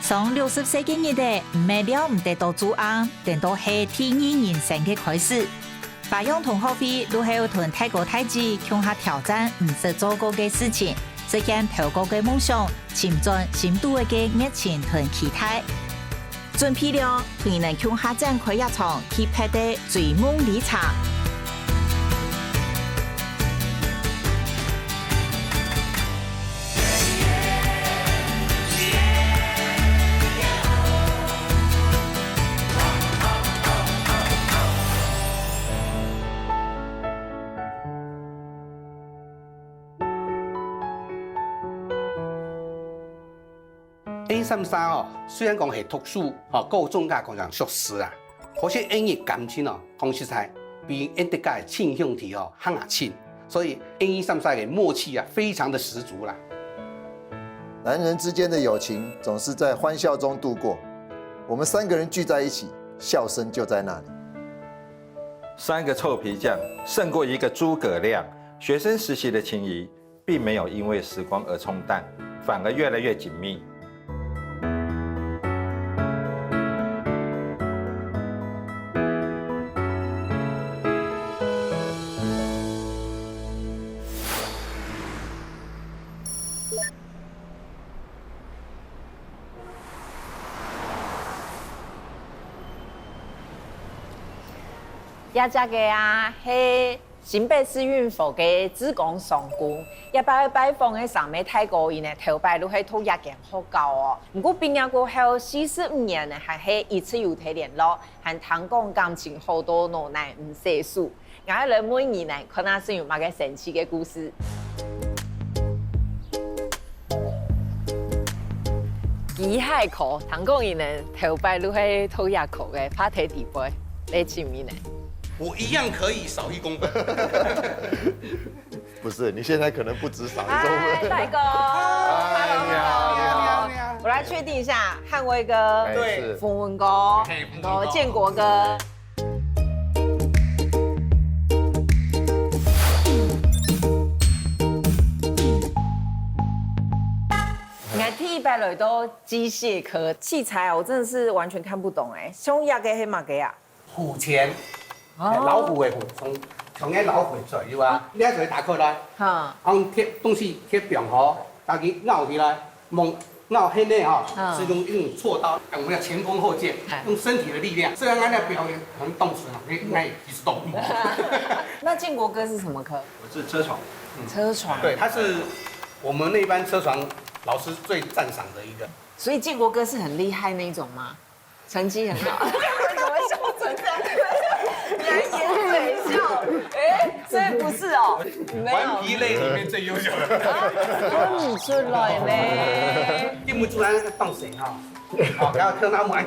上60岁嘅日代，唔了唔得到做案，等到係第二人生嘅開始。白羊同學會都係有同大哥大姐向下挑戰唔識做過嘅事情，實現透過嘅夢想，潛進深度嘅熱情同期待。準備了，佢能向下展開一場去拍的追夢旅程。A33雖然講係特殊，各種家講講屬實啊，可是演藝感情同時在比演得嘅傾向體較下輕，所以 A33嘅默契非常的十足啦。男人之間的友情總是在歡笑中度過，我們3個人聚在一起，笑聲就在那裡。3個臭皮匠勝過1個諸葛亮。學生時期的情誼並沒有因為時光而沖淡，反而越來越緊密。一隻嘅係新北市運貨嘅志工上工，一擺擺放喺上面太過癮咧，頭擺都係拖一件好高哦。不過畢業過後45年咧，還係一次有體聯絡，和談講感情好多無奈唔細數。我嚟每年咧，看下是有乜嘅神奇嘅故事。幾海口談講癮咧，頭擺都係拖一口嘅，怕睇地杯，你前面咧。我一樣可以少1公分。不是，你現在可能不止少1公分。大哥，你好。我來確定一下，漢威哥，對，馮文哥，然後建國哥。我第一擺來到機械科器材啊，我真的是完全看不懂哎，像亞嘅係乜嘅啊？虎鉗。老虎的虎，從個老虎嘴對吧？你一嘴打開來，用貼東西貼邊河，大家咬起來，咬黑內是用銼刀，我們要前弓後箭，用身體的力量。雖然俺在表演可能動詞應該也是動物。那建國哥是什麼科？我是車床。車床。對，他是我們那班車床老師最讚賞的一個。所以建國哥是很厲害那種嗎？成績很好。所以不是哦，頑皮類裡面最優秀的。看不出來咧，認不出來那個當誰哈？然後看到我們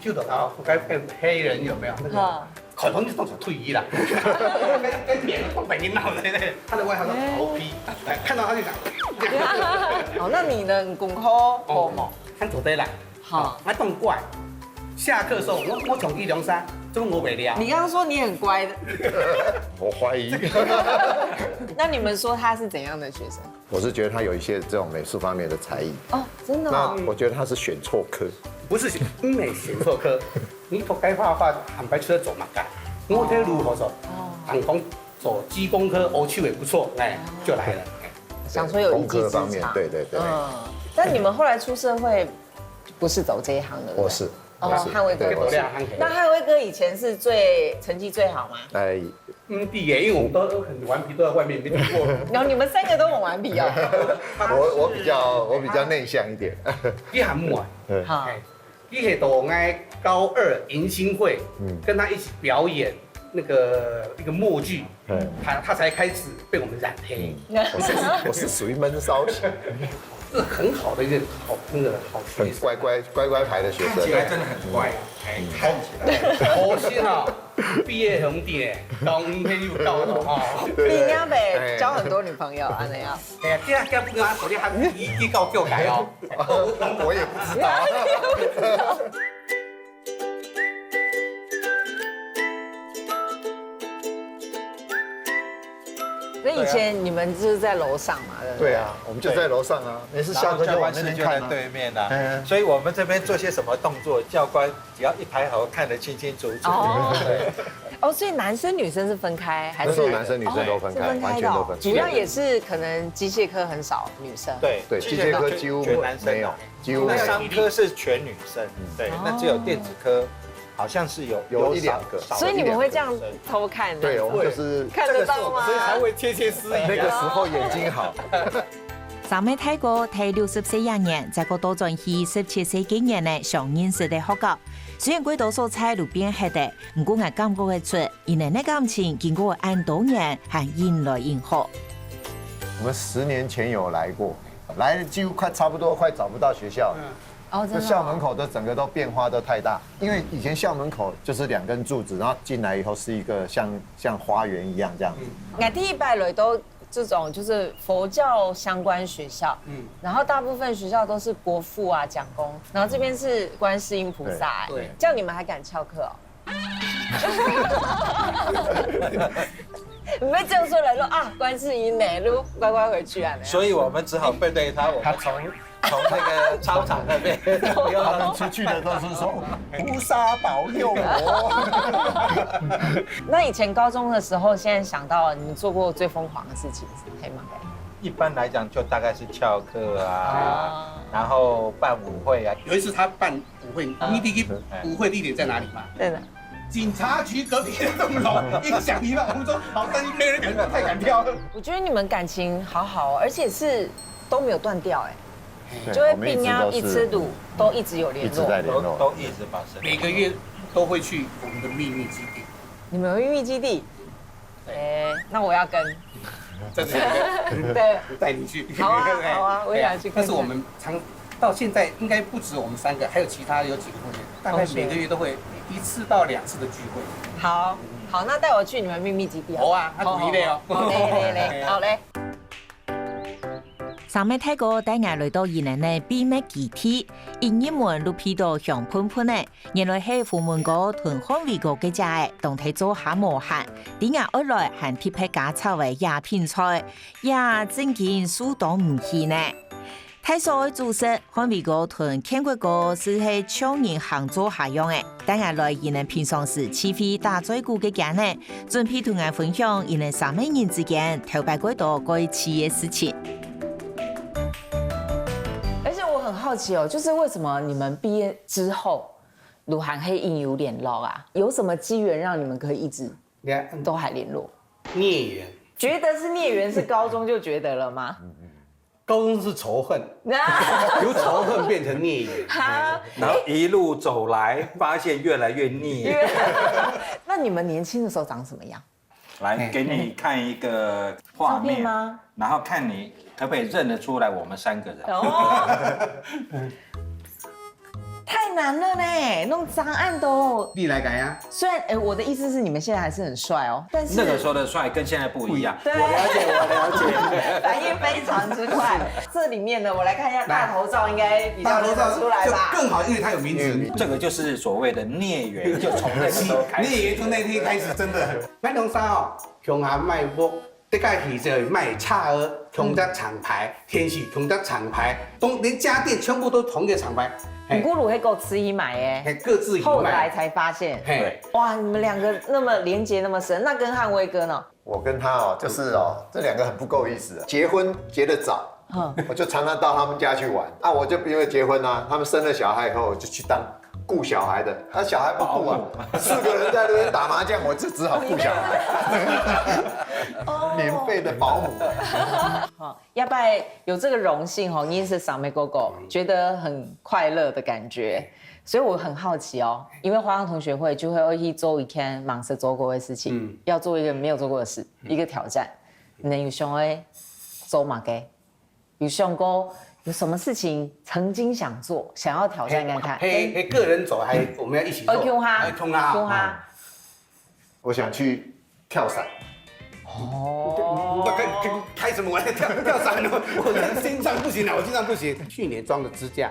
Q 的啊，該配黑人有沒有？那個可能就當成退役了，跟別人放北京鬧的那他的外號叫頭皮，看到他就講。好，那你呢？功課好冇？看左對啦。好，我當怪。下課的時候，我從103，這個我未了。你剛剛說你很乖的，我懷疑。那你們說他是怎樣的學生？我是覺得他有一些這種美術方面的才藝。哦，真的嗎？那我覺得他是選錯科。不是英美選錯科，你讀該畫畫，安排出來走嘛幹。我睇如何走，航空走機工科，歐區也不錯，哎，就來了。想說有一技之長。對對對。但你們後來出社會，不是走這一行的？我是。哦，漢威哥不是。那漢威哥以前是成績最好嗎？第一，因為我們都很頑皮，都在外面沒聽過。然後你們3個都很頑皮哦。我比較內向一點。你很木啊。好。你係到我高2迎新會，跟他一起表演那個一個默劇，他才開始被我們染黑。我是屬於悶騷型。是很好的一個好學生，乖牌的學生，看起來真的很乖，看起來。可惜哈，畢業紅點，當天又到了哈。你要唄交很多女朋友啊？那樣？哎呀，這不跟他說，你還一告就改哦。我也不知道。所以以前你们就是在楼上嘛，对不对？对啊，我们就在楼上啊，每次下课就往那边看啊。对面啊，所以我们这边做些什么动作，教官只要一抬头看得清清楚楚。哦，所以男生女生是分开，还是那时候男生女生都分开，完全都分开。主要也是可能机械科很少女生。对，机械科几乎没有，几乎没有。商科是全女生，对，那只有电子科。好像是有一两个，所以你们会这样偷看？对，我们就是看得到吗？所以才会窃窃私语。那个时候眼睛好。上面睇過睇60歲人年，在個多轉去17歲幾年嘅上認識的學校，雖然幾多數在路邊黑的，唔過我感覺得出，因為呢感情經過按多年，還引來引後。我們10年前有來過，來幾乎差不多快找不到學校。哦，真的。校門口的整個都變化都太大，因為以前校門口就是2根柱子，然後進來以後是一個像花園一樣這樣。我第一擺來都這種就是佛教相關學校，然後大部分學校都是國父啊、蔣公，然後這邊是觀世音菩薩，對，這樣你們還敢翹課哦？你們這樣說來說啊，觀世音呢，都乖乖回去啊。所以我們只好背對他，我們從那個操場那邊，他們出去的都是說菩薩保佑我。那以前高中的時候，現在想到你們做過最瘋狂的事情是可以嗎？一般來講就大概是翹課啊，然後辦舞會啊。有一次他辦舞會，你第一舞會地點在哪裡嗎？對的。警察局隔壁的棟樓，一響一半，我們說好，但是沒人敢，太敢跳了。我覺得你們感情好好，而且是都沒有斷掉哎。就會並要一直都一直有聯絡，一直在聯絡，都一直保持。每個月都會去我們的秘密基地。你們有秘密基地？哎，那我要跟。真的？對，帶你去。好啊，好啊，我也想去看看。但是我們到現在應該不止我們3個，還有其他有幾個同學，大概每個月都會1次到2次的聚會。好，好，那帶我去你們秘密基地。好啊，那鼓勵哦。嚟，好嘞。上面睇過帶我來到宜蘭的秘密基地，營業門路批到香噴噴的，原來係父母個同鄉為個嘅家嘅，同佢做下磨合，點解後來還貼喺家炒嘅亞片菜，也真見數到唔起呢？睇所嘅主食，鄉為個同建國個是係超人行做下樣嘅，帶我來宜蘭平常時起飛打嘴鼓嘅家呢，準備同我分享宜蘭3萬人之間頭擺幾多個企業事情。很好奇哦，就是為什麼你們畢業之後，魯涵黑硬有聯絡啊？有什麼機緣讓你們可以一直都還聯絡？孽緣，覺得是孽緣，是高中就覺得了嗎？高中是仇恨，由仇恨變成孽緣，然後一路走來，發現越來越孽。那你們年輕的時候長什麼樣？來，給你看一個畫面嗎？然後看你可不可以認得出來我們3個人？哦，太難了呢，弄張案都。你來改呀。雖然我的意思是你們現在還是很帥哦，但是那個時候的帥跟現在不一樣。對，我了解，反應非常之快。這裡面呢，我來看一下大頭照，應該比較認得出來吧？更好，因為它有名字。這個就是所謂的孽緣，就從那個時候開始。孽緣從那天開始，真的。咱龍山哦，鄉下賣屋，這個其實賣差額，同隻廠牌，天喜同隻廠牌，連家電全部都同一個廠牌。你咕嚕會夠吃一買耶，各自一買。後來才發現，哇，你們2個那麼連結那麼深，那跟漢威哥呢？我跟他哦，就是哦，這2個很不夠意思，結婚結得早，我就常常到他們家去玩。啊，我就因為結婚啊，他們生了小孩以後，我就去當顧小孩的，他小孩不顧啊，4個人在那邊打麻將，我就只好顧小孩，免費的保姆。好，要不然有這個榮幸哦，認識上面哥哥，覺得很快樂的感覺，所以我很好奇哦，因為花樣同學會就會去做一件忙着做過的事情，要做一個沒有做過的事，一個挑戰，你有想要做嗎？有想過？有什麼事情曾經想做，想要挑戰看看？個人走還我們要一起做。Q哈，我想去跳傘。哦，開什麼玩笑？跳傘呢？我心臟不行了，我心臟不行。去年裝的支架，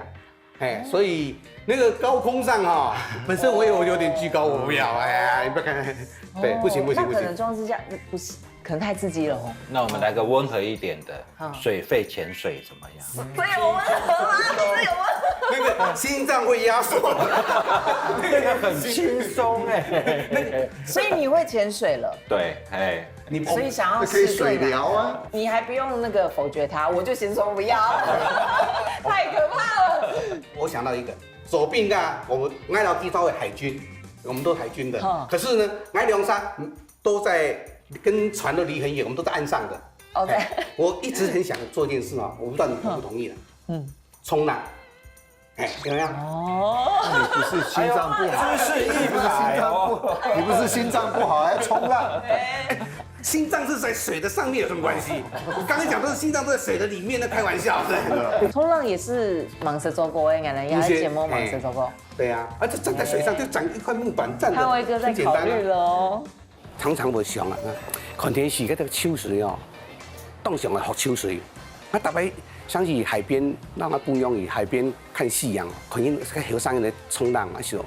所以那個高空上哈，本身我有點懼高，我不要。哎呀，你不要看，對，不行。那可能裝支架不是。可能太刺激了哦。那我们来个温和一点的，水肺潜水怎么样？这有温和吗？这有温和。那个心脏会压缩，那个很轻松哎。所以你会潜水了？对，哎，所以想要可以水疗啊，你还不用那个否决他，我就先说不要，太可怕了。我想到一个，左边啊，我们爱寮地方为海军，我们都是海军的，可是呢，爱寮山都在跟船都离很远，我们都在岸上的。OK，我一直很想做一件事啊，我不知道你同不同意了。冲浪。哎，怎么样？哦，你不是心脏不好，姿势一百哦，你不是心脏不好还冲浪？心脏是在水的上面有什么关系？我刚才讲都是心脏都在水的里面，那开玩笑的。冲浪也是蟒蛇做过，应该要节目蟒蛇做过。对呀，而且站在水上就长一块木板站着，潘威哥在考虑了哦。常常我想啊，看天时，嗰个秋水哦，当上来学秋水，啊，大概想去海边，让他不用去海边看夕阳，可能在河上的冲浪那时候，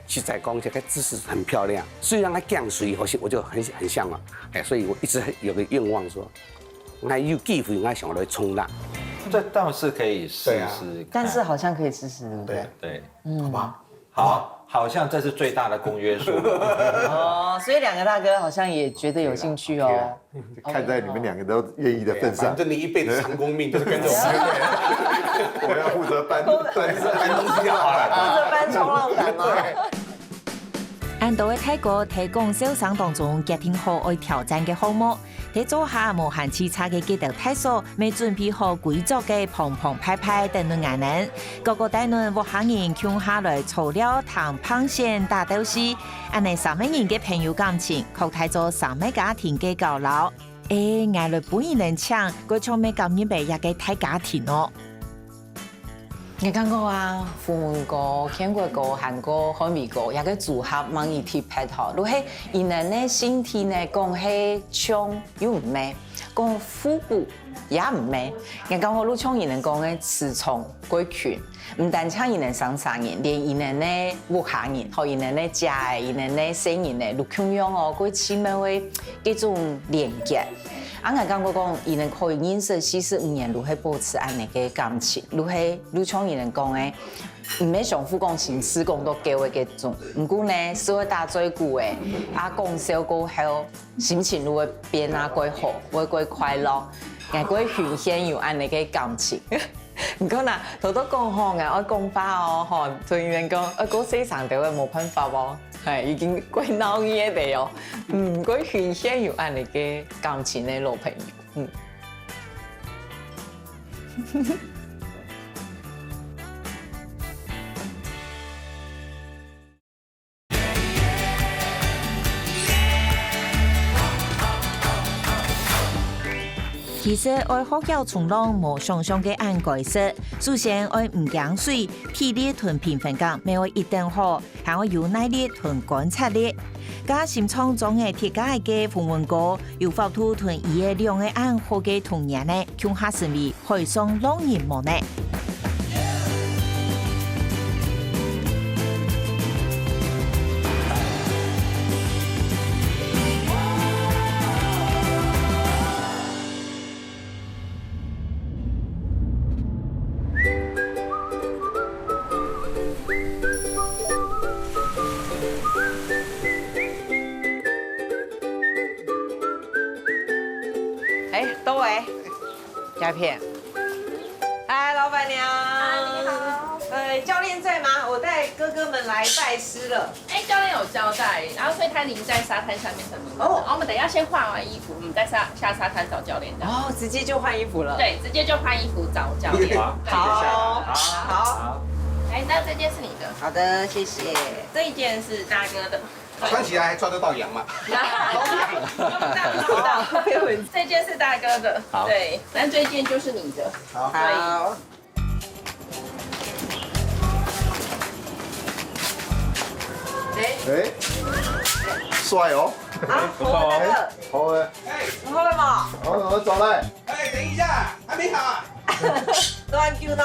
实在讲这个姿势很漂亮。虽然它降水，我就很向往，哎，所以我一直有个愿望说，我有机会我想来冲浪。这倒是可以试试，但是好像可以试试，对不对？对，好不好？好，好像这是最大的公约数。哦，所以两个大哥好像也觉得有兴趣哦。看在你们两个都愿意的份上，反正你一辈子长功命就是跟着我。我要负责搬东西就好了。负责搬冲浪板吗？俺都会泰国提供小生当中家庭好爱挑战嘅項目，喺做下無限次差嘅記得體操，未準備好貴族嘅澎澎拍拍等類藝能，個個帶輪活下人搶下來草料談螃蟹打鬥士，安尼三萬人嘅朋友感情，擴大咗三萬家庭嘅交流。嗌來本人能搶，佢從未感染俾一個大家庭哦。你看過啊，富文歌、天國歌、韓國、海味歌，一個組合蠻易貼拍頭。如果伊人呢身體呢講係唱又唔美，講腹部也唔美。你講我錄唱伊人講嘅雌從歸群，唔但唱伊人上山人，連伊人呢活下人，和伊人呢食嘅，伊人呢生人呢錄腔樣哦，佢起碼會嗰種連結。我剛剛講，伊能可以認識45年，如何保持安尼嘅感情，如何如像伊能講誒，唔係上夫講情詩講到叫嘅嗰種，唔過呢，所會打最久誒，啊講少過後，心情如會變啊過好，會過快樂，也會顯現有安尼嘅感情。唔過嗱，頭都講好嘅，我講法哦，吼，對伊能講，嗰世上就會冇辦法喎。係已經歸鬧嘢哋哦，佢顯現有安尼嘅感情嘅老朋友，其實愛學校衝浪無想象嘅按改式，首先愛唔驚水，體力同平衡感沒有一定好，還愛有耐力同觀察力。加心創中嘅鐵架嘅風雲歌，有法度同伊嘅兩個按好嘅童年呢，強下成為海上浪人夢呢。多位，佳片，嗨，老板娘，你好，教练在吗？我带哥哥们来拜师了。哎，教练有交代，然后所以他淋在沙滩上面的名字。哦，然后我们等一下先换完衣服，我们再下沙滩找教练的。哦，直接就换衣服了。对，直接就换衣服找教练。好。哎，那这件是你的。好的，谢谢。这一件是大哥的。穿起来还抓得到羊吗？这件是大哥的，对，但这件就是你的。好。哎，帥哦！好，大哥。好誒，你好了嗎？我走來。哎，等一下，還沒好啊。都按 Q 呢。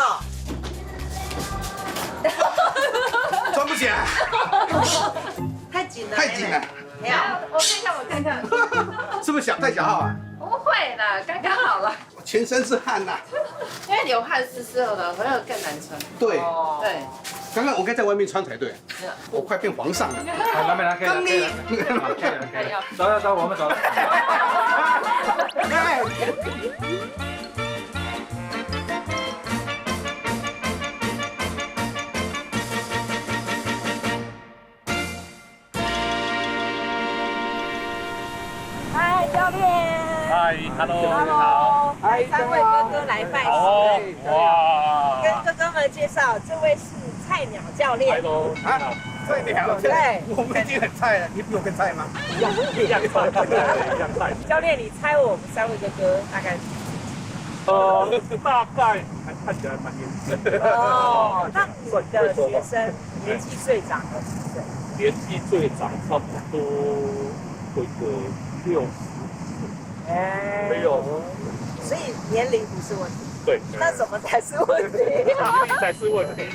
裝不起來。太緊了。太緊了。我看一下，是不是太小号啊？不会啦，刚刚好了。我全身是汗呐。因为流汗湿湿的，回来更难穿。对对，刚刚我该在外面穿才对，我快变皇上了。来没来？可以了，可以了，可以了。走走，我们走。嗨，教练。嗨 ，Hello， 你好。嗨，三位哥哥来拜好师。哇，跟哥哥们介绍，这位是菜鸟教练。 Hello， 啊，菜鸟，对，我们已经很菜了，你比我更菜吗？一样菜，一样菜。教练，你猜我们三位哥哥大概？大概看起来蛮年轻的。哦，那你的学生年纪最长的几岁？年纪最长差不多会个60。没有，所以年龄不是问题。对。那什么才是问题？体力才是问题。体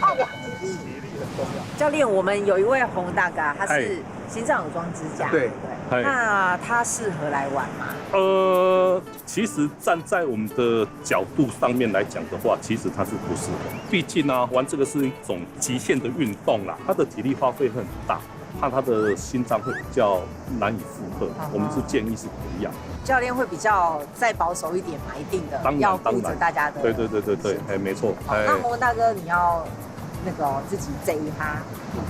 力很重要。教练，我们有一位洪大哥，他是心脏有装支架，对。那他适合来玩吗？其实站在我们的角度上面来讲的话，其实他是不适合。毕竟呢，玩这个是一种极限的运动啦，他的体力花费很大，怕他的心脏会比较难以负荷。我们是建议是不要。教练会比较再保守一点嘛，一定的，要顾着大家的。对，哎，没错。那洪大哥，你要那个自己这一趴，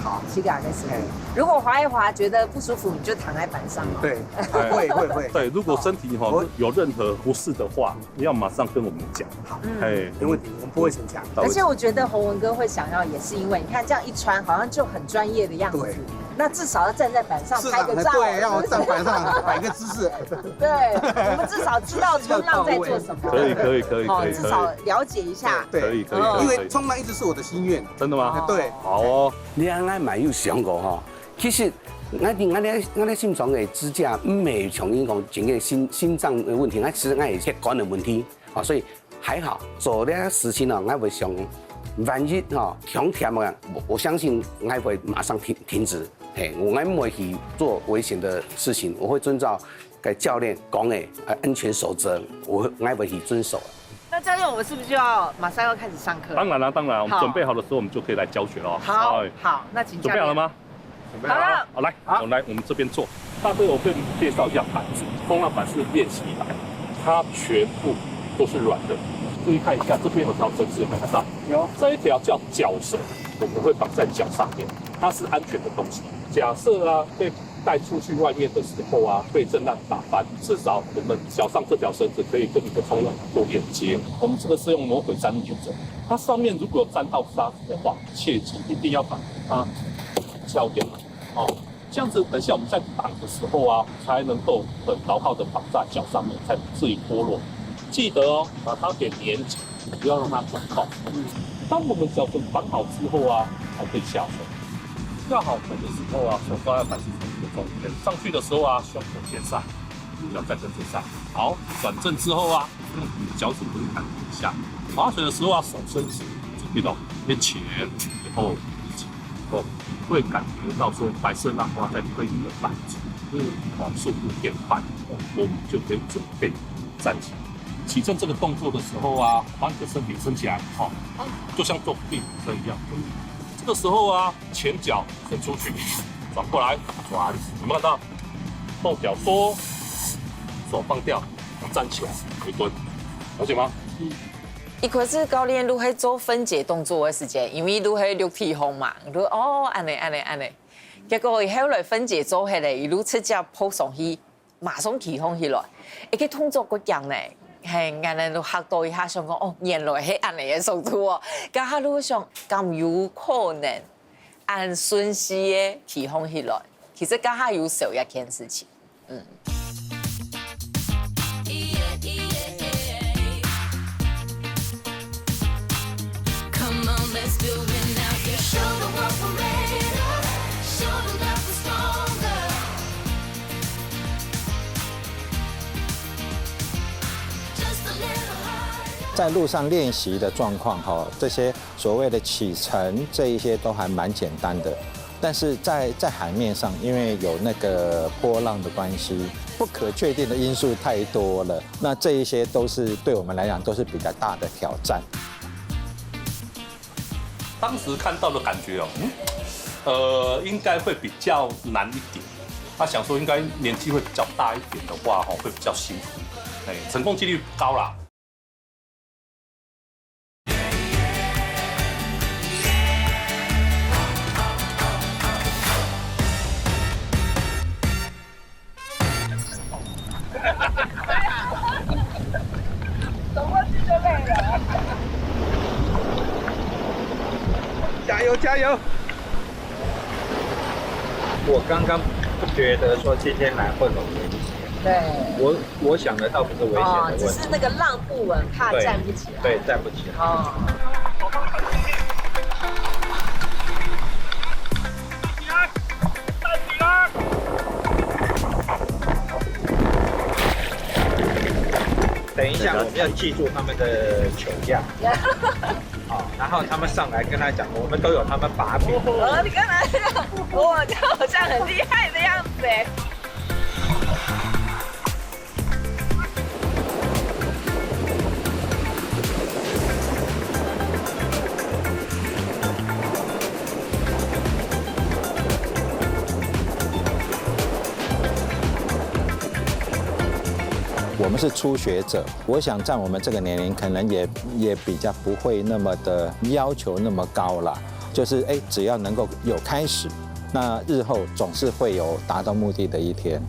好，膝盖跟手。如果滑一滑觉得不舒服，你就躺在板上。对，会。对，如果身体有任何不适的话，你要马上跟我们讲。好，哎，没问题，我们不会逞强。而且我觉得洪文哥会想要，也是因为你看这样一穿，好像就很专业的样子。那至少要站在板上拍个照。对，要站板上摆个姿势。对，我们至少知道冲浪在做什么。可以。至少了解一下。可以。因为冲浪一直是我的心愿。真的吗？对。好哦。你安蛮有想过哈，其实我心脏的支架唔係像伊講整個心臟的問題，其實我係血管的問題，啊，所以還好做呢事情呢，我會想萬一哈強甜嘅，我相信我會馬上停止，我唔會去做危險的事情，我會遵照給教練講嘅安全守則，我會去遵守。那教练，我们是不是就要马上要开始上课？当然了，我们准备好的时候，我们就可以来教学了。好，那请教练。准备好了吗？准备好了。好，来，我们这边坐。大哥，我跟你介绍一下板子，冲浪板是练习板，它全部都是软的。注意看一下，这边有条绳子，有没有看到？有。这一条叫脚绳，我们会绑在脚上面，它是安全的东西。假设啊被带出去外面的时候啊，被震浪打翻，至少我们脚上这条绳子可以跟你的冲浪做连接。我们这个是用魔鬼粘连着，它上面如果有沾到沙子的话，切记一定要把它敲掉哦。这样子，等下我们在绑的时候啊，才能够很牢靠的绑在脚上面，才不至于脱落。记得哦，把它给粘紧，不要让它转动。当我们脚绳绑好之后啊，才可以下手。要好腿的时候啊，手抓在板子的中间，上去的时候啊，胸口先上，脚在跟着上。好，转正之后啊，脚趾不是看一下。划水的时候啊，手伸直，注意到边前以后一起，会感觉到说白色浪花在推你的板子，速度变快，我们就可以准备站起。起正这个动作的时候啊，把你的身体撑起来，好，就像做俯卧撑一样。这时候啊，前脚伸出去，转过来，转，有没有看到？后脚缩，手放掉，站起来，回蹲，了解吗？一开始教练如何做分解动作的时间，因为如何六体风嘛，如安尼，结果伊后来分解做下来，一路直接扑上去，马上起风起来，一个动作个样呢。係，人哋都嚇到一下，想講原來係安尼嘅速度哦。咁下路想咁有可能按順勢嘅起風起來，其實咁下有少一件事情，在路上练习的状况这些所谓的起程这一些都还蛮简单的但是在海面上，因为有那个波浪的关系，不可确定的因素太多了。那这一些都是对我们来讲都是比较大的挑战。当时看到的感觉应该会比较难一点。他想说应该年纪会比较大一点的话，会比较辛苦，成功几率不高啦。走过去就累了。加油加油！我刚刚不觉得说今天来会很危险。对。我想得到不是危险的问题，只是那个浪不稳，怕站不起来。对，站不起来。哦。等一下，我们要记住他们的球样。好，然后他们上来跟他讲，我们都有他们把柄。你刚才我就好像很厉害的样子哎。我们是初学者，我想在我们这个年龄，可能也比较不会那么的要求那么高了。就是只要能够有开始，那日后总是会有达到目的的一天。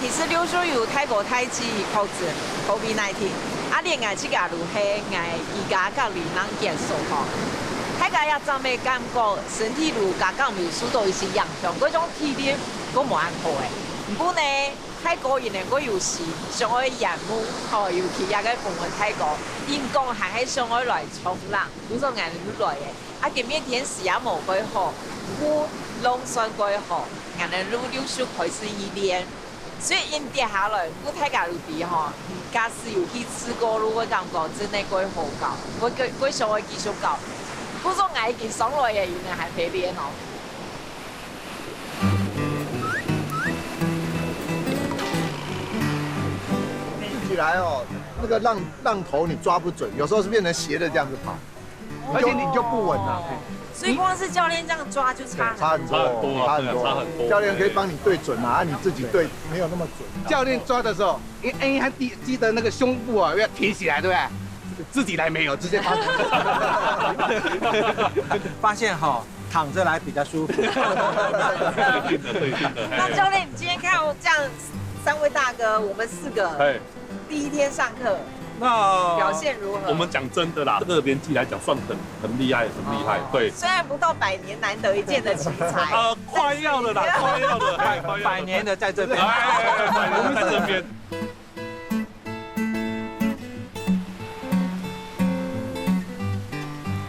其实柳树有泰国太极控制 COVID-19， 另外这个就是依家到离人结束吼，大家也真未感觉身体如家讲没受到一些影响，嗰种体力都无安好诶。不过呢，泰国人呢，我有时上海沿岸吼，尤其也个部分泰国，因讲还喺上海来冲浪，有种人都来诶。今日天时也无几好，我拢算几好，人哋柳树开始一练。所以因跌下来，我睇家路比吼，假使有去试过，如果感觉真的过好高，我想会继续搞。不过我已经上来嘅，原来还没练哦。起来哦，那个浪头你抓不准，有时候是变成斜的这样子跑，而且你就不稳了。所以光是教练这样抓就差很多。教练可以帮你对准啊，你自己对没有那么准。教练抓的时候，还记得那个胸部啊要挺起来，对不对？自己来没有，直接发。发现躺着来比较舒服。那教练，你今天看这样3位大哥，我们4个，第一天上课。那表现如何？我们讲真的啦，这个年纪来讲算很厉害，很厉害。对，虽然不到100年难得一见的奇才，快要了啦，快要了，100年的在这边，我们在这边。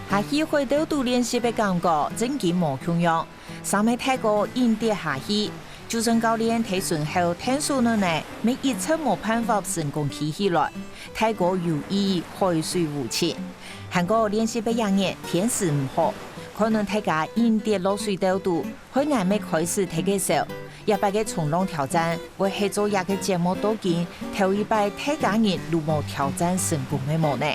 下去回到度练习的感觉，真嘅冇同样。上面泰国硬跌下去。就算教练提顺后天数呢，每一次冇办法成功提起来，泰国有意海水无情。韩国练习的人员天时唔好，可能大家因跌落水调度，海外未开始睇嘅时候，一摆嘅冲浪挑战会去做一个节目多见，头一摆大家人如冇挑战成功嘅冇呢？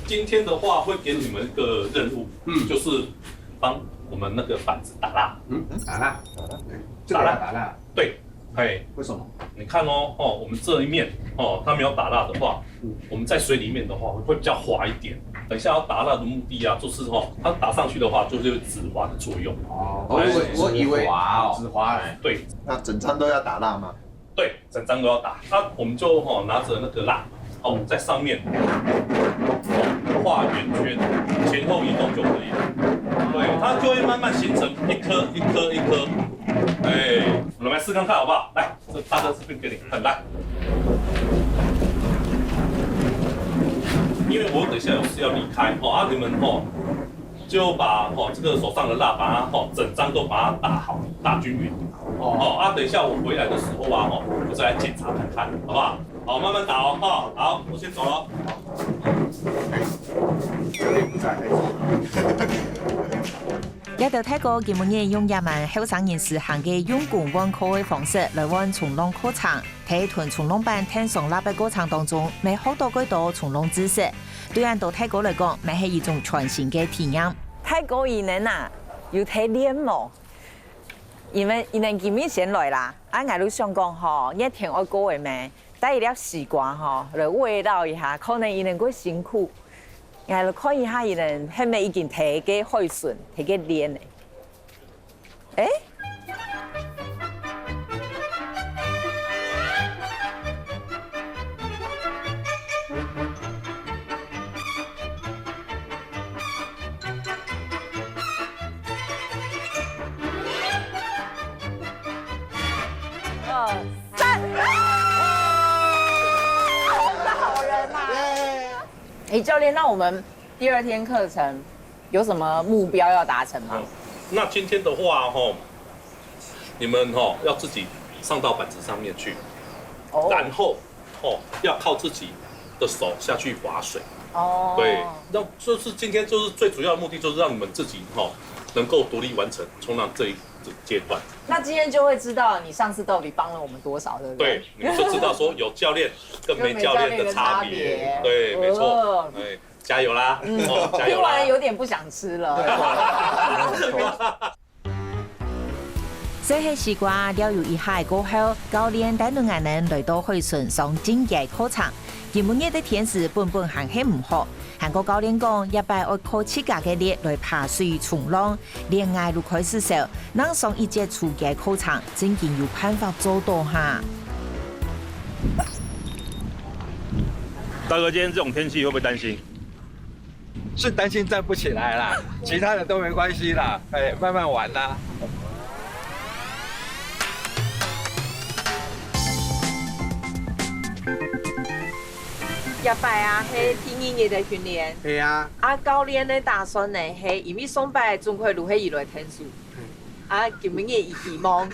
今天的话会给你们一个任务，就是帮我们那个板子打蜡。打蜡，打蜡。对，为什么？你看我们这一面它没有打蜡的话，我们在水里面的话会比较滑一点。等一下要打蜡的目的啊，就是它打上去的话，就是有止滑的作用。我以为止滑，对。那整张都要打蜡吗？对，整张都要打。那我们就拿着那个蜡，在上面画圆圈，前后移动就可以了。对，它就会慢慢形成一颗一颗一颗。我们来试看看好不好？来，这大哥这边给你看，来。因为我等一下有事要离开你们就把这个手上的蜡把它整张都把它打好，打均匀。等一下我回来的时候我再来检查看看，好不好？好，慢慢打好，我先走了。也到泰國今年用也門後生人士行嘅用共溫課嘅方式來玩衝浪課程，喺團衝浪板聽上蠟筆過程當中，咪好多幾多衝浪知識。對人到泰國嚟講，咪係一種全新嘅體驗。泰國人要睇臉喎，因為今日先來啦，我都想講一天我過嘅咩，帶一粒時光來慰勞一下，可能伊能夠辛苦。我看一下，伊人係咪已經睇嘅海順，睇嘅練咧？教练，那我们第2天课程有什么目标要达成吗？那今天的话你们要自己上到板子上面去，然后要靠自己的手下去划水。对，那就是今天就是最主要的目的，就是让你们自己能够独立完成冲浪这一阶段。那今天就会知道你上次到底帮了我们多少，对不对？对，你们就知道说有教练跟没教练的差别。对，没错。加油啦！加油啦！听完有点不想吃了。這係西瓜了解一下過後，教練帶領我們來到海順上進階課程。今日的天時本還係唔好，韓國教練講一擺要靠自家嘅力來爬水衝浪，戀愛就開始時，能上一節初階課程，真係有辦法做到哈。大哥，今天這種天氣會不會擔心？是擔心站不起來啦，其他的都沒關係啦，慢慢玩啦。一擺係天2日嘅訓練。係啊。教練咧打算咧係因為上擺總會落去來聽書。今日伊希望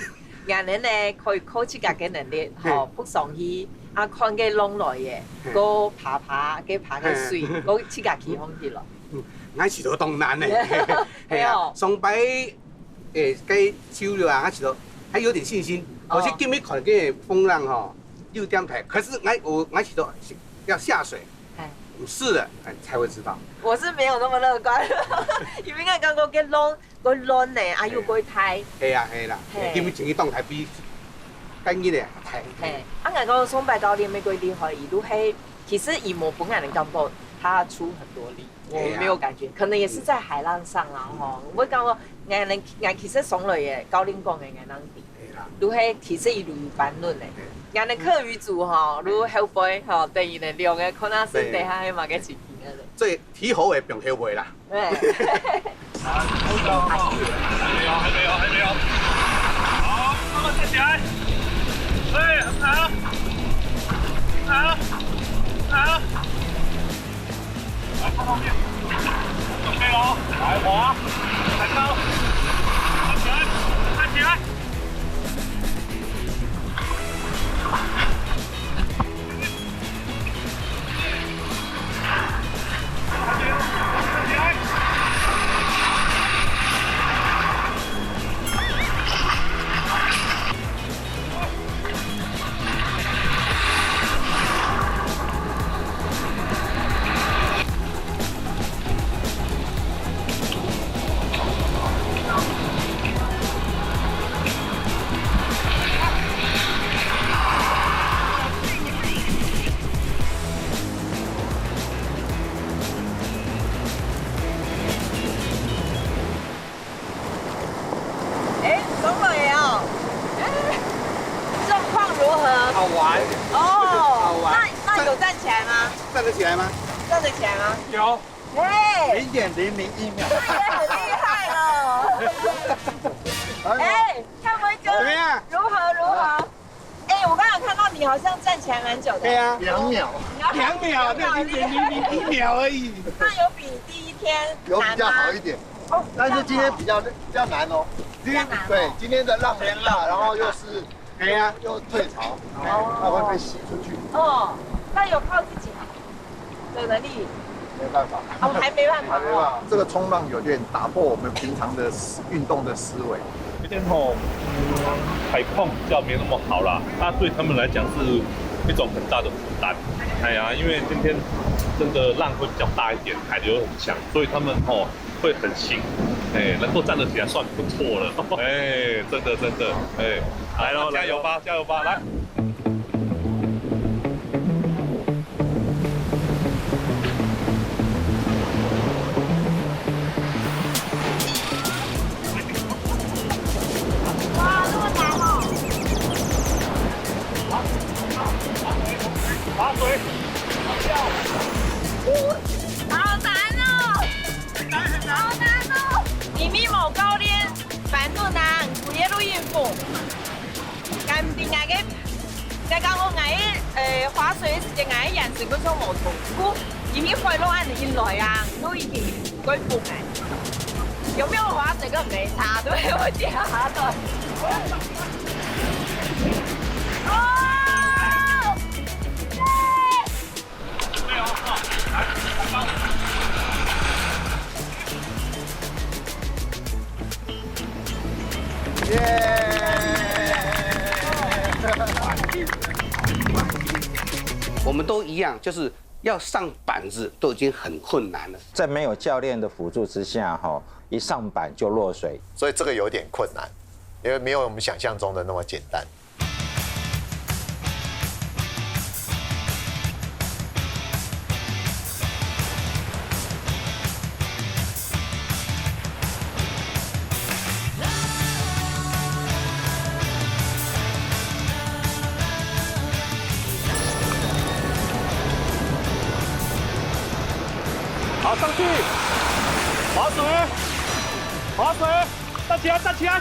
人哋咧可以靠自家嘅能力，撲上去。看嘅浪來嘅，個爬嘅水，個自家起風去咯。我是到當難咧，係啊，上擺嘅潮流我是到還有點信心，可是今日看嘅風浪有點大，可是我是到要下水，試了才會知道。我是沒有那麼樂觀，因為我感覺嘅浪咧，要過太。係啊，今日前去當台比。跟伊咧睇。我講崇拜教練每個厲害，伊都係其實以我本人的感覺，他出很多力，我沒有感覺，可能也是在海浪上啦我感覺人其實上來嘅教練講嘅人能啲，都係其實伊路班論嘅，人哋課餘組如後背對伊哋量嘅可能是地下係嘛嘅事情嘅。所以體好會變後背啦。還沒有。好，慢慢站起來。很好，來靠後面，準備咯，來滑，抬高，站起來，站得起来吗？站得起来吗？有哎， 0.001秒。很厉害了。哎，看维哥怎么样？如何？哎，我刚刚看到你好像站起来蛮久的。对呀2秒， ，2秒，那0.001秒而已。那有比第一天有比较好一点，哦，但是今天比较难哦。比较难。对，今天的浪很大，然后又是对呀，又退潮，它会被洗出去。哦，那有靠自己的能力。没办法，哦，还没办法。没办法，这个冲浪有点打破我们平常的运动的思维。今天海况比较没那么好啦，那对他们来讲是一种很大的负担。哎呀，因为今天真的浪会比较大一点，海流很强，所以他们会很辛苦。哎，能够站得起来算不错了。哎，真的，哎，来喽，加油吧，来。划水，好难哦，好难哦！你咪冇教练，反正啊，规个都应付。干唔掂嘅，再讲我划水時間人成個鐘冇同，估已經快攞按進來啊，都已經歸附嘅。有沒有划水個沒差，對我覺得。我们都一样，就是要上板子都已经很困难了。在没有教练的辅助之下，一上板就落水，所以这个有点困难，因为没有我们想象中的那么简单。好，上去，划水，站起来，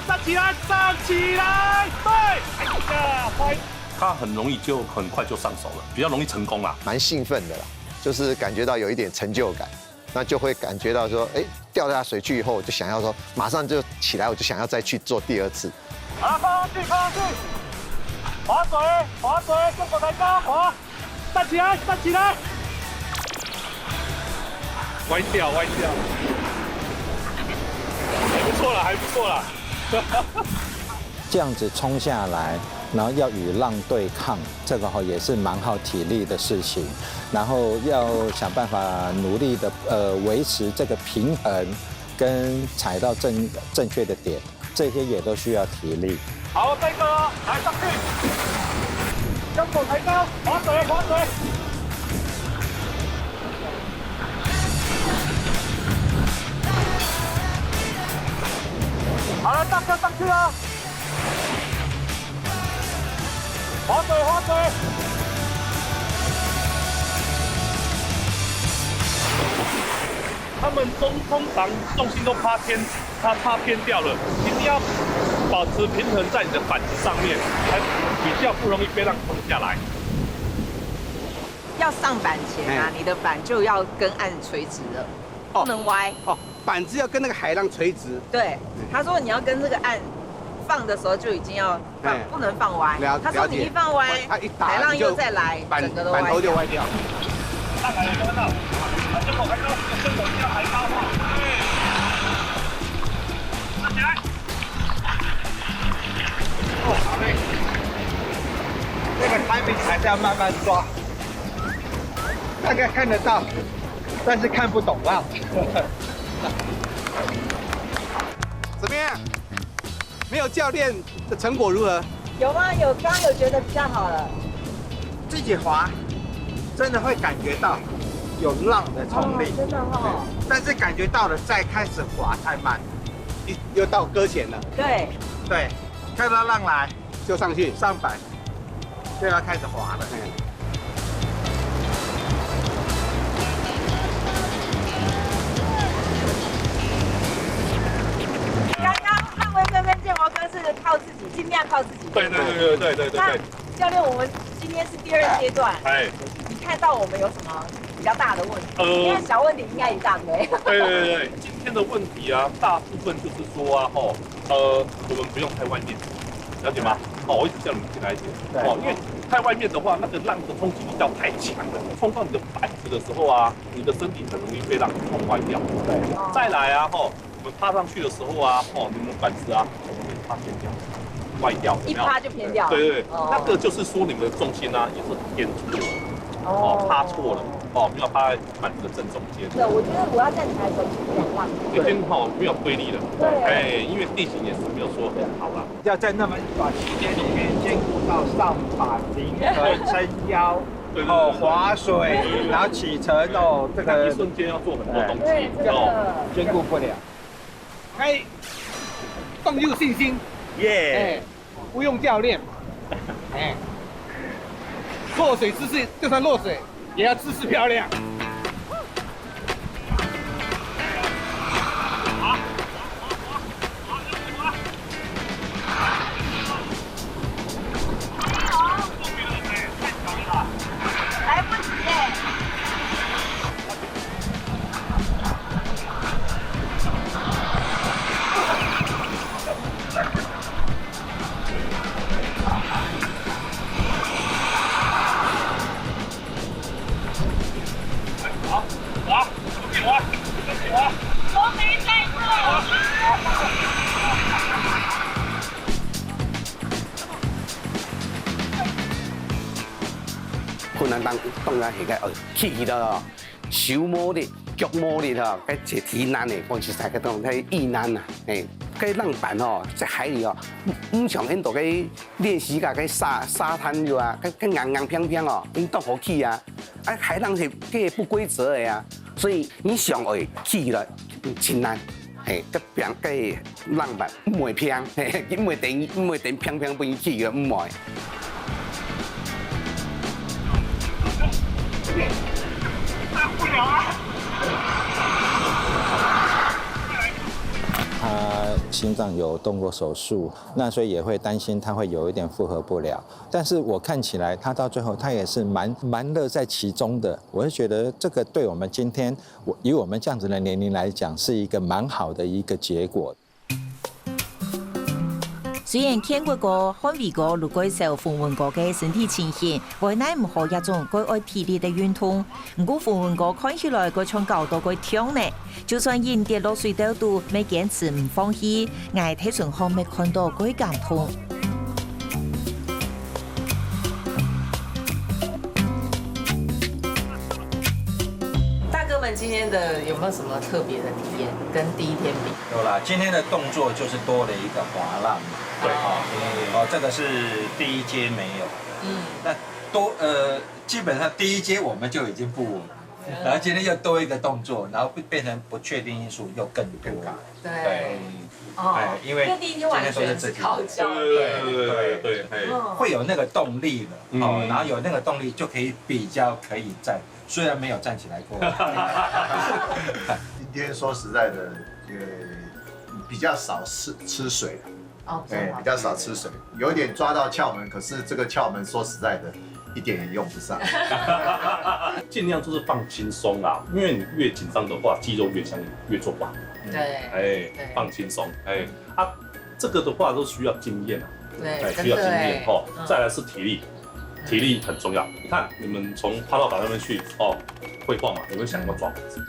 对，哎呀，拍，他很容易就很快就上手了，比较容易成功啦。蛮兴奋的啦，就是感觉到有一点成就感，那就会感觉到说，掉下水去以后，我就想要说，马上就起来，我就想要再去做第二次。好了，放上去，划水，跟手抬高，划，站起来。歪掉，还不错啦。这样子冲下来，然后要与浪对抗，这个也是蛮耗体力的事情。然后要想办法努力的维持这个平衡，跟踩到正确的点，这些也都需要体力。好，这个来上去，跟手抬高，划水。好了，大家上去了，划水。他们通常重心都怕偏掉了，一定要保持平衡在你的板子上面，才比较不容易被浪冲下来。要上板前啊，你的板就要跟岸垂直了，不能歪。板子要跟那个海浪垂直。对，他说你要跟这个岸放的时候就已经要放，不能放歪。他说你一放歪，海浪又再来，整个都歪掉。板头就歪掉。上来了，看到？跟手抬高，跟手一样抬高哈。站起来。好嘞。这个timing还是要慢慢抓，大概看得到，但是看不懂浪。怎么样？没有教练的成果如何？有吗？刚刚有觉得比较好了。自己滑，真的会感觉到有浪的冲力，真的哈。但是感觉到了再开始滑太慢，又到搁浅了。对，看到浪来就上去上板，就要开始滑了。豪哥是靠自己，尽量靠自己。对。那教练，我们今天是第2阶段，哎，你看到我们有什么比较大的问题？因为小问题应该一大堆。对，今天的问题啊，大部分就是说啊，我们不用太外面，了解吗？我一直叫你们进来一点，因为太外面的话，那个浪的冲击力道太强了，冲到你的板子的时候啊，你的身体很容易被浪冲坏掉。对，再来啊，我们趴上去的时候啊，你们板子啊，很容易趴偏掉。歪掉，一趴就偏掉。对，那个就是说你们的重心啊也是偏错了，趴错了，没有趴在板子的正中间。对，我觉得我要站起来的时候是两浪，已经没有推力了。对，因为地形也是没有说很好啦。要在那么短时间里面兼顾到上板、平衡、撑腰，划水，然后起程这个一瞬间要做很多东西，兼顾不了。哎，更有信心。耶！不用教练，落水姿势就算落水，也要姿势漂亮。来不及耶！困难当然是个气的手摸力、脚摸力哈，该解题难的，光是在个种太易难呐，该浪板在海里唔像很多个练习个沙滩就啊，该硬平平因都好起啊，海浪是个不规则的呀，所以你上会起了真难。个浪板唔会平，唔会定平不易起个唔会。他心脏有动过手术，那所以也会担心他会有一点负荷不了。但是我看起来他到最后他也是蛮乐在其中的。我是觉得这个对我们今天以我们这样子的年龄来讲，是一个蛮好的一个结果。虽然看过个汉วี哥如果受訪問過嘅身體情形，為乃唔好一種佢愛體力的運動，唔過訪問哥看起來佢從高度佢跳呢，就算因跌落水道度，未堅持唔放棄，我睇上後未看到佢感動。大哥们今天的有没有什么特别的体验？跟第一天比？有啦，今天的动作就是多了一个滑浪。对，这个是第一阶没有。那基本上第一阶我们就已经不稳，然后今天又多一个动作，然后变成不确定因素又更多。对。因为第一天完全是靠教练。对，会有那个动力了，然后有那个动力就可以比较可以站，虽然没有站起来过。今天说实在的，比较少吃水。对，比较少吃水，有点抓到窍门，可是这个窍门说实在的，一点也用不上。尽量就是放轻松啦，因为你越紧张的话，肌肉越做不好。对，放轻松，这个的话都需要经验啊，对，需要经验再来是体力，体力很重要。你看你们从趴到板那边去绘画嘛，有没有想过抓板子？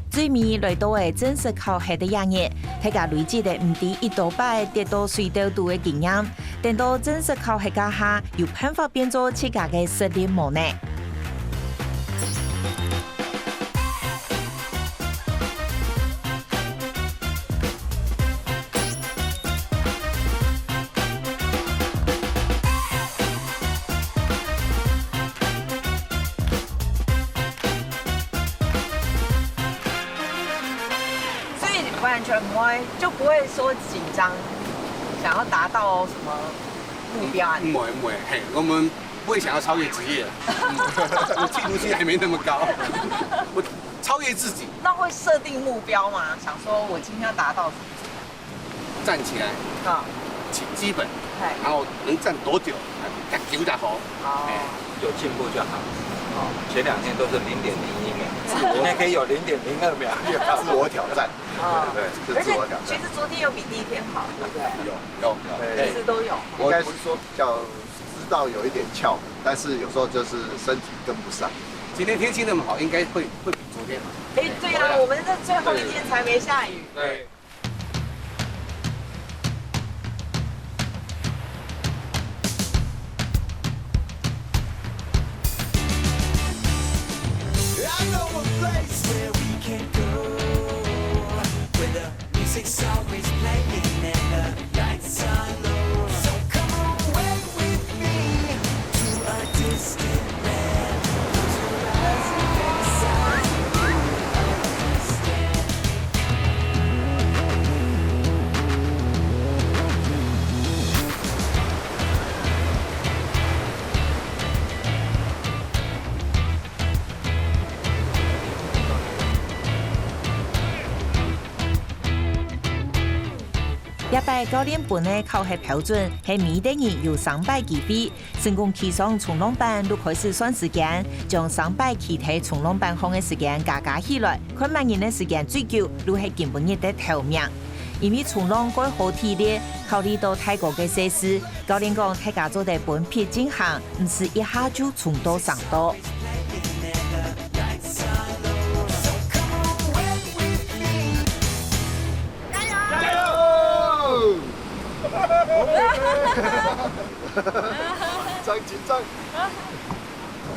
最尾来到的正式考核的一日，大家累積的唔止一道擺跌到水道度的經驗，等到正式考核家下，有辦法變做自家嘅實力模呢？完全不会，就不会说紧张，想要达到什么目标啊？不会，嘿，我们不会想要超越职业，企图心还没那么高，我超越自己。那会设定目标吗？想说我今天要达到什么？站起来啊，基本，然后能站多久？9打好，有进步就好。前2天都是0.01秒，今天可以有0.02秒，自我挑战。对，而且其实昨天有比第一天好，对不对？有，其实都有。应该是说比较知道有一点窍门，但是有时候就是身体跟不上。今天天气那么好，应该会比昨天好。哎，对啊，我们这最后一天才没下雨。对。Music's always playing and the lights are low. So come away with me to a distant land. Close your eyes and fantasize with you understand. 一摆教练本的考核标准是每个人有300积分，成功骑上冲浪板就开始算时间，将300骑喺冲浪板上的时间加起来，看乜人的时间最久，就是根本日的头名。因为冲浪该好体力，考虑到泰国嘅设施，教练讲大家做得分批进行，唔是一下就冲到上岛。紧张，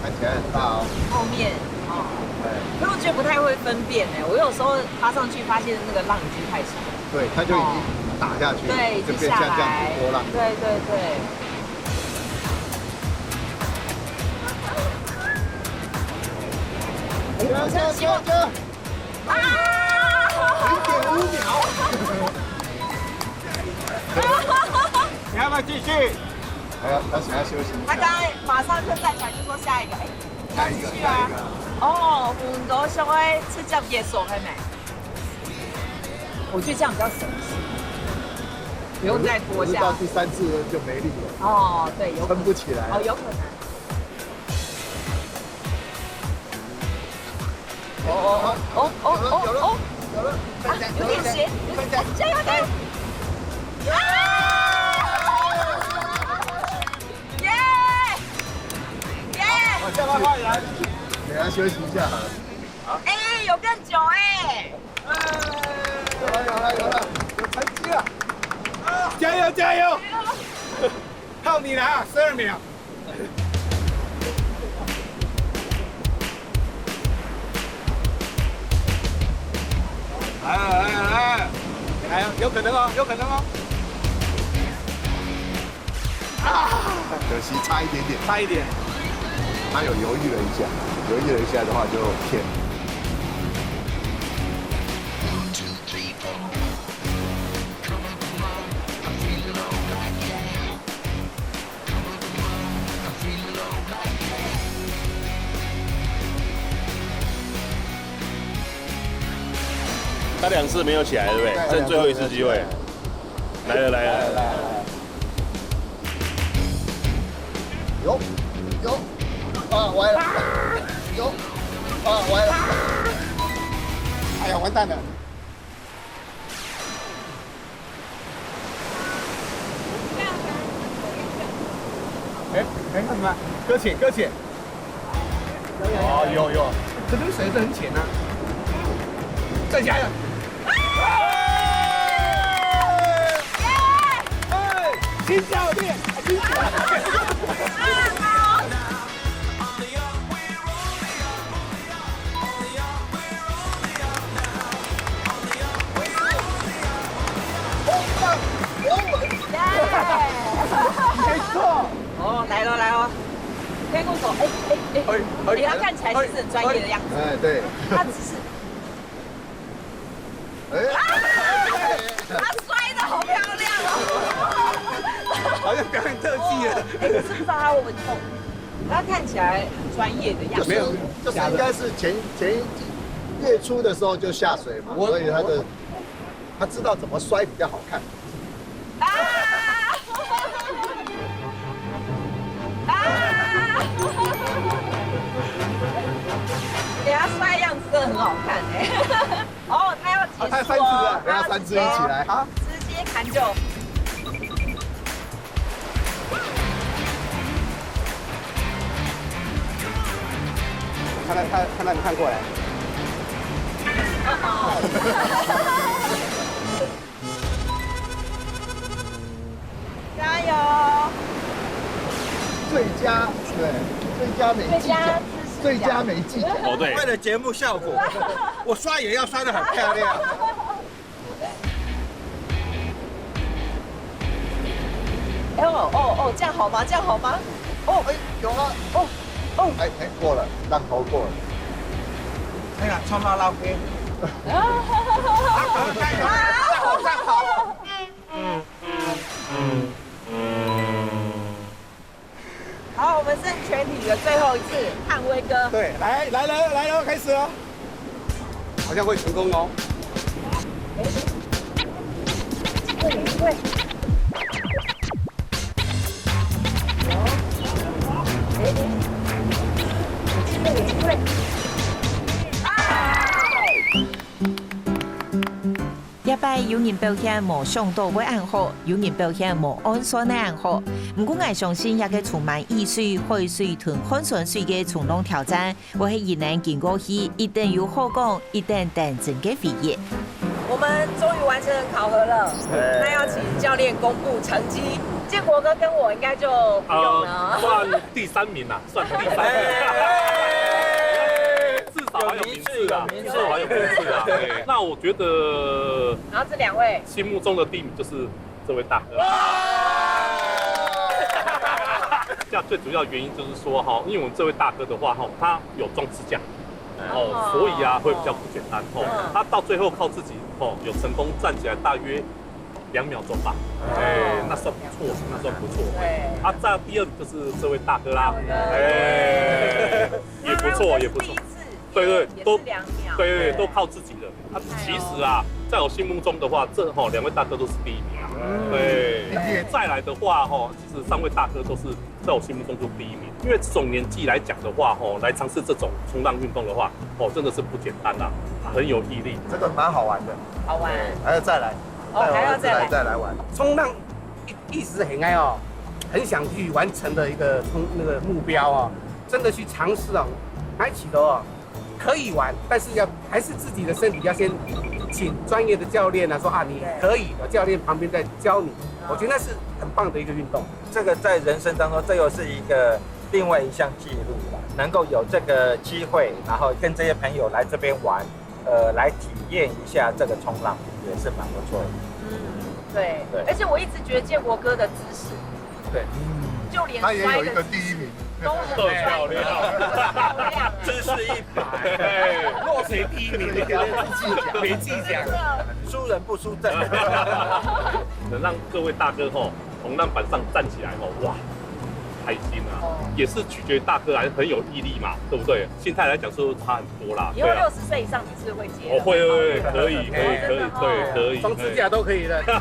看起来很大哦。后面哦，可是我觉得不太会分辨哎，我有时候爬上去发现那个浪已经太小了，对，它就已经打下去，对，已就经下变像这样来，子波浪。对对对。加！啊！0.5秒。你要不要继续？他想要休息。他刚刚马上就站起来就说下一个，下一个，下一个。哦，很多小孩吃叫结束了没？我觉得这样比较省事，不用再拖下。到第3次就没力了。哦，对，有撑不起来。哦，有可能。有了，有点斜，加油加油！我叫他换人，给他休息一下。好。哎，有更久哎！有了，有成绩了！加油！靠你了啊，12秒。来，有可能哦。可惜差一点点。差一点。他有犹豫了一下的话就骗。他2次没有起来，对不对？剩最后一次机会。来了。有，歪了，有，歪了。哎呀，完蛋了！哎，干什么？搁浅。哦，有，可这个水是很浅啊。再加油！新教练，没错。哦，来了，天空手，他看起来其实很专业的样子。哎，对。他只是。表演特技了。哎，可是不知道他会不会痛，他看起来很专业的样子。没有，就是应该是前月初的时候就下水嘛，所以他知道怎么摔比较好看。给他摔样子真的很好看哎。哦，他要结束哦，他3只啊，给他3只一起来，好，直接砍就。看到你看过来。加油！最佳美技奖，最佳美技奖。哦对，为了节目效果，我刷也要刷得很漂亮。哦，这样好吗？这样好吗？哦，哎，有了，哎，过了，浪头过了。哎呀，冲到老边。站好。好，我们剩全体的最后一次，汉威哥。对，来了，开始了。好像会成功哦。对。一摆有人表现无上到尾按好，有人表现无按算的按好。不过我相信，一个充满意水、海水同汗水水嘅冲浪挑战，我係一能经过去，一定有好讲，一定等真嘅飞跃。我们终于完成考核了，那要请教练公布成绩。建国哥跟我应该就不用了，算第3名啦，算第3名。至少还有名次啊，至少还有名次啊。对，那我觉得，然后这2位心目中的第1名就是这位大哥。这样最主要原因就是说哈，因为我们这位大哥的话哈，他有装支架。所以啊会比较不简单他到最后靠自己有成功站起来大约2秒钟吧，那算不错，那算不错。在第2名就是这位大哥啦，也不错，也不错。对，都2秒，对，都靠自己的。其实啊，在我心目中的话，这2位大哥都是第1名啊。对，再来的话其实3位大哥都是在我心目中都第1名。因为这种年纪来讲的话来尝试这种冲浪运动的话真的是不简单啦，很有毅力。这个蛮好玩的，好玩，还要再来，还要再来玩。冲浪一直很爱很想去完成的一个那个目标真的去尝试拿起头可以玩，但是还是自己的身体要先请专业的教练说你可以，有教练旁边在教你，我觉得那是很棒的一个运动。这个在人生当中，这又是一个另外一项记录了，能够有这个机会，然后跟这些朋友来这边玩，来体验一下这个冲浪，也是蛮不错的。对，而且我一直觉得建国哥的姿势，对，就连他也有一个第1名。都很漂亮，姿势100，落水第1名，没记奖，输人不输阵。能让各位大哥从浪板上站起来哇，开心啊！也是取决于大哥还是很有毅力嘛，对不对？心态来讲是差很多啦。以后60岁以上你是会接？我会，可以，对，可以，装支架都可以的。对。